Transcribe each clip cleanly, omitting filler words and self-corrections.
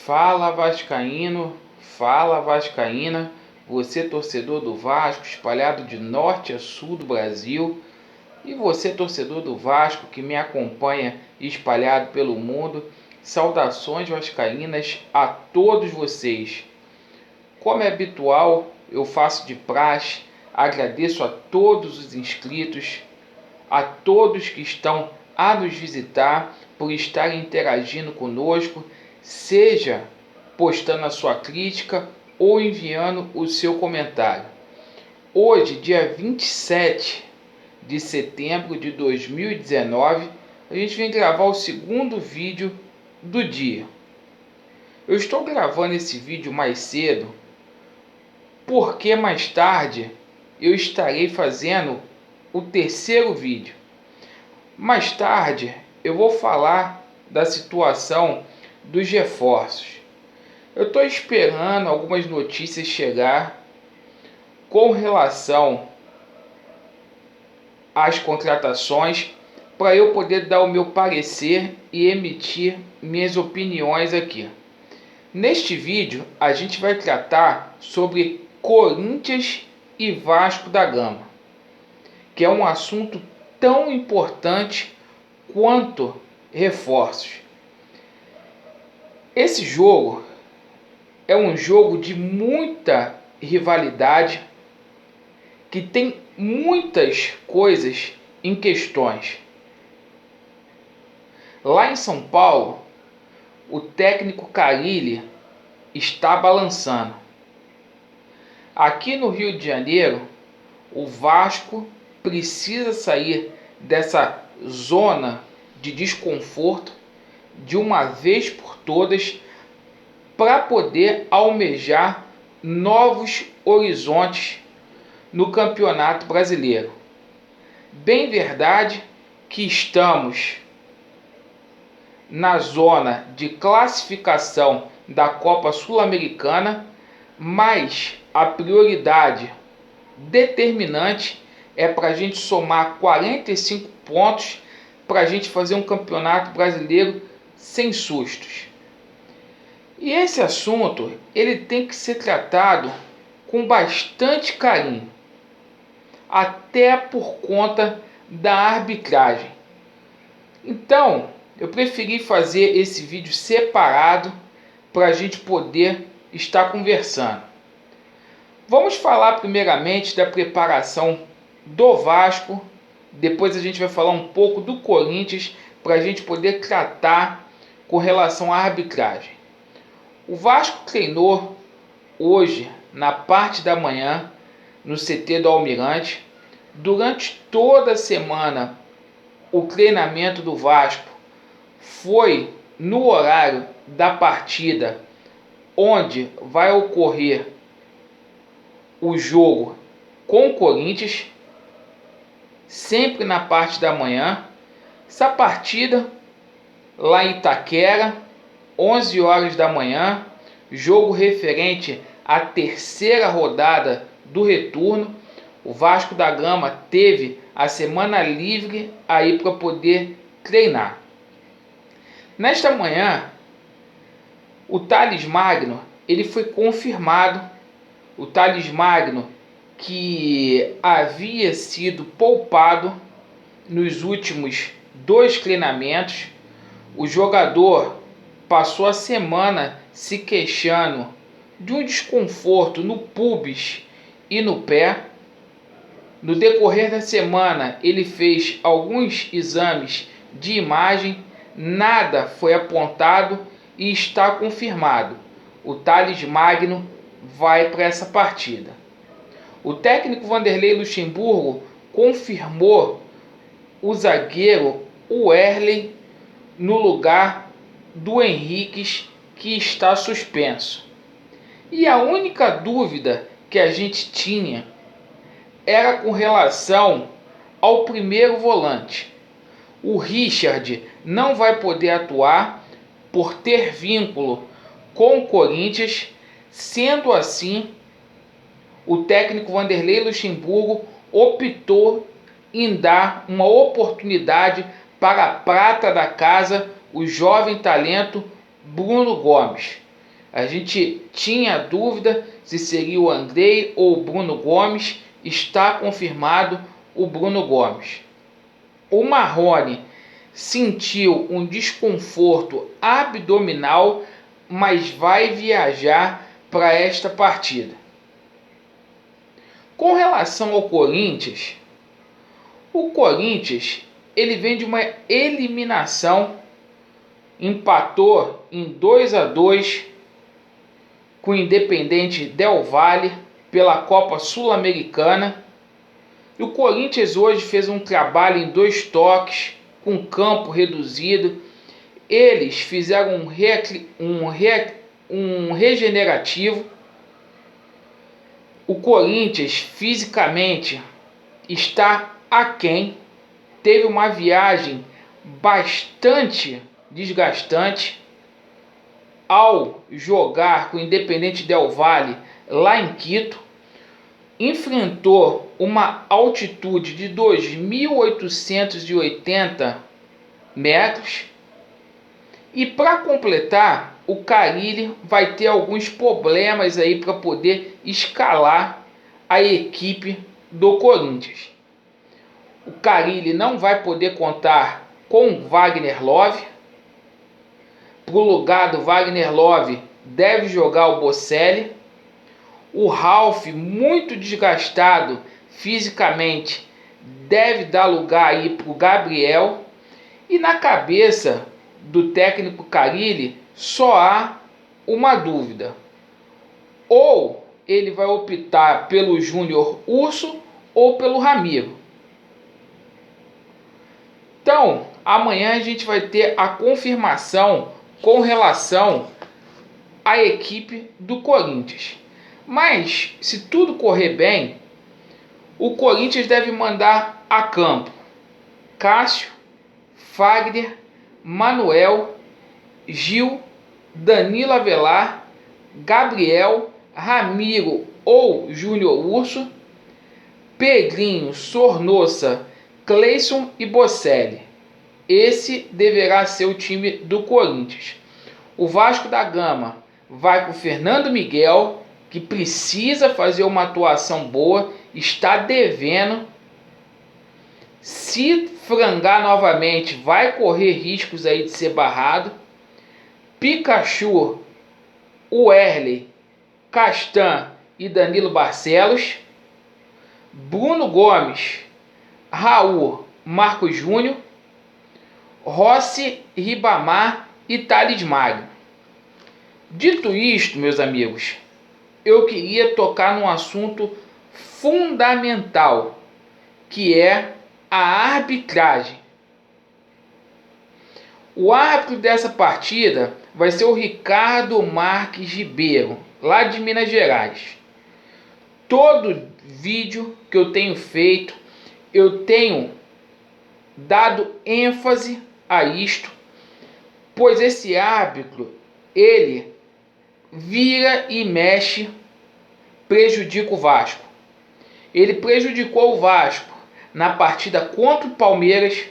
Fala vascaíno, fala vascaína, você torcedor do Vasco espalhado de norte a sul do Brasil e você torcedor do Vasco que me acompanha espalhado pelo mundo, saudações vascaínas a todos vocês. Como é habitual, eu faço de praxe, agradeço a todos os inscritos, a todos que estão a nos visitar por estarem interagindo conosco, seja postando a sua crítica ou enviando o seu comentário. Hoje, dia 27 de setembro de 2019, a gente vem gravar o segundo vídeo do dia. Eu estou gravando esse vídeo mais cedo porque mais tarde eu estarei fazendo o terceiro vídeo. Mais tarde eu vou falar da situação dos reforços. Eu estou esperando algumas notícias chegar com relação às contratações para eu poder dar o meu parecer e emitir minhas opiniões aqui. Neste vídeo a gente vai tratar sobre Corinthians e Vasco da Gama, que é um assunto tão importante quanto reforços. Esse jogo é um jogo de muita rivalidade, que tem muitas coisas em questões. Lá em São Paulo, o técnico Carille está balançando. Aqui no Rio de Janeiro, o Vasco precisa sair dessa zona de desconforto de uma vez por todas para poder almejar novos horizontes no Campeonato Brasileiro. Bem verdade que estamos na zona de classificação da Copa Sul-Americana, mas a prioridade determinante é para a gente somar 45 pontos para a gente fazer um Campeonato Brasileiro sem sustos. E esse assunto ele tem que ser tratado com bastante carinho, até por conta da arbitragem. Então, eu preferi fazer esse vídeo separado para a gente poder estar conversando. Vamos falar primeiramente da preparação do Vasco, depois a gente vai falar um pouco do Corinthians para a gente poder tratar com relação à arbitragem. O Vasco treinou hoje, na parte da manhã, no CT do Almirante. Durante toda a semana, o treinamento do Vasco foi no horário da partida, onde vai ocorrer o jogo com o Corinthians, sempre na parte da manhã. Essa partida lá em Itaquera, 11 horas da manhã, jogo referente à terceira rodada do retorno. O Vasco da Gama teve a semana livre aí para poder treinar. Nesta manhã, o Thales Magno ele foi confirmado. O Thales Magno, que havia sido poupado nos últimos 2 treinamentos, o jogador passou a semana se queixando de um desconforto no pubis e no pé. No decorrer da semana, ele fez alguns exames de imagem, nada foi apontado e está confirmado. O Thales Magno vai para essa partida. O técnico Vanderlei Luxemburgo confirmou o zagueiro Wesley no lugar do Henriques, que está suspenso. E a única dúvida que a gente tinha era com relação ao primeiro volante. O Richard não vai poder atuar por ter vínculo com o Corinthians. Sendo assim, o técnico Vanderlei Luxemburgo optou em dar uma oportunidade para a prata da casa, o jovem talento Bruno Gomes. A gente tinha dúvida se seria o Andrei ou o Bruno Gomes. Está confirmado o Bruno Gomes. O Marrone sentiu um desconforto abdominal, mas vai viajar para esta partida. Com relação ao Corinthians, o Corinthians ele vem de uma eliminação, empatou em 2-2 com o Independente Del Valle pela Copa Sul-Americana. E o Corinthians hoje fez um trabalho em 2 toques, com campo reduzido. Eles fizeram um regenerativo. O Corinthians fisicamente está aquém. Teve uma viagem bastante desgastante ao jogar com o Independente Del Valle lá em Quito. Enfrentou uma altitude de 2.880 metros. E para completar, o Carille vai ter alguns problemas aí para poder escalar a equipe do Corinthians. O Carille não vai poder contar com Wagner Love. Para o lugar do Wagner Love deve jogar o Bocelli. O Ralf, muito desgastado fisicamente, deve dar lugar aí para o Gabriel. E na cabeça do técnico Carille só há uma dúvida: ou ele vai optar pelo Júnior Urso ou pelo Ramiro. Então, amanhã a gente vai ter a confirmação com relação à equipe do Corinthians. Mas, se tudo correr bem, o Corinthians deve mandar a campo Cássio, Fagner, Manuel, Gil, Danilo Avelar, Gabriel, Ramiro ou Júnior Urso, Pedrinho, Sornosa, Cleison e Bocelli. Esse deverá ser o time do Corinthians. O Vasco da Gama vai com Fernando Miguel, que precisa fazer uma atuação boa, está devendo. Se frangar novamente, vai correr riscos aí de ser barrado. Pikachu, Werley, Castan e Danilo Barcelos. Bruno Gomes, Raul, Marcos Júnior, Rossi, Ribamar e Thales Magno. Dito isto, meus amigos, eu queria tocar num assunto fundamental, que é a arbitragem. O árbitro dessa partida vai ser o Ricardo Marques Ribeiro, lá de Minas Gerais. Todo vídeo que eu tenho feito, eu tenho dado ênfase a isto, pois esse árbitro, ele vira e mexe, prejudica o Vasco. Ele prejudicou o Vasco na partida contra o Palmeiras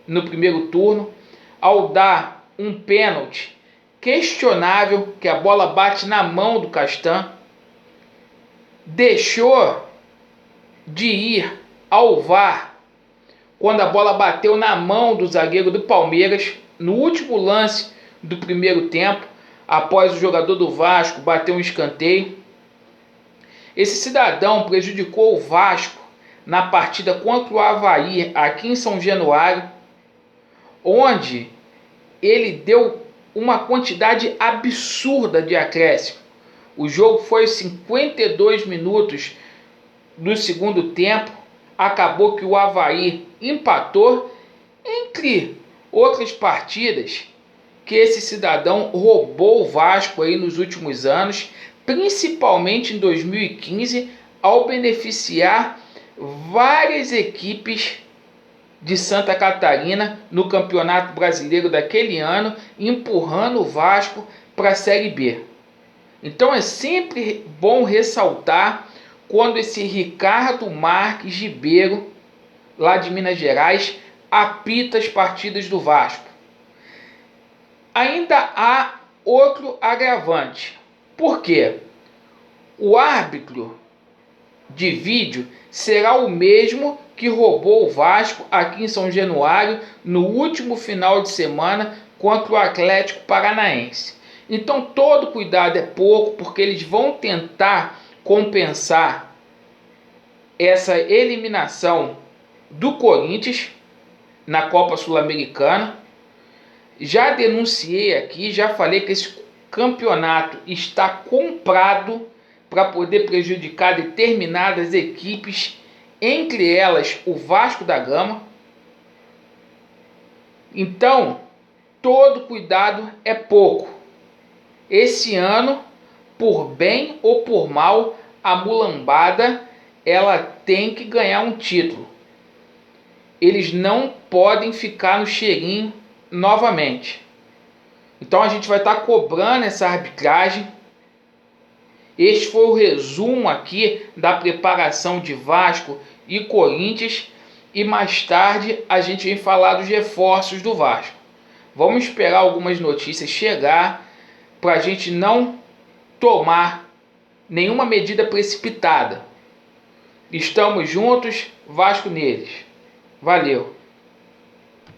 no primeiro turno, ao dar um pênalti questionável, que a bola bate na mão do Castan. Deixou de ir ao VAR quando a bola bateu na mão do zagueiro do Palmeiras no último lance do primeiro tempo, após o jogador do Vasco bater um escanteio. Esse cidadão prejudicou o Vasco na partida contra o Avaí, aqui em São Januário, onde ele deu uma quantidade absurda de acréscimo. O jogo foi 52 minutos do segundo tempo. Acabou que o Avaí empatou, entre outras partidas que esse cidadão roubou o Vasco aí nos últimos anos, principalmente em 2015, ao beneficiar várias equipes de Santa Catarina no Campeonato Brasileiro daquele ano, empurrando o Vasco para a Série B. Então é sempre bom ressaltar quando esse Ricardo Marques Ribeiro, lá de Minas Gerais, apita as partidas do Vasco. Ainda há outro agravante. Por quê? O árbitro de vídeo será o mesmo que roubou o Vasco aqui em São Januário no último final de semana contra o Atlético Paranaense. Então todo cuidado é pouco, porque eles vão tentar compensar essa eliminação do Corinthians na Copa Sul-Americana. Já denunciei aqui, já falei que esse campeonato está comprado para poder prejudicar determinadas equipes, entre elas o Vasco da Gama. Então, todo cuidado é pouco. Esse ano, por bem ou por mal, a mulambada ela tem que ganhar um título. Eles não podem ficar no cheirinho novamente. Então a gente vai estar cobrando essa arbitragem. Este foi o resumo aqui da preparação de Vasco e Corinthians. E mais tarde a gente vem falar dos reforços do Vasco. Vamos esperar algumas notícias chegar para a gente não tomar nenhuma medida precipitada. Estamos juntos, Vasco neles. Valeu!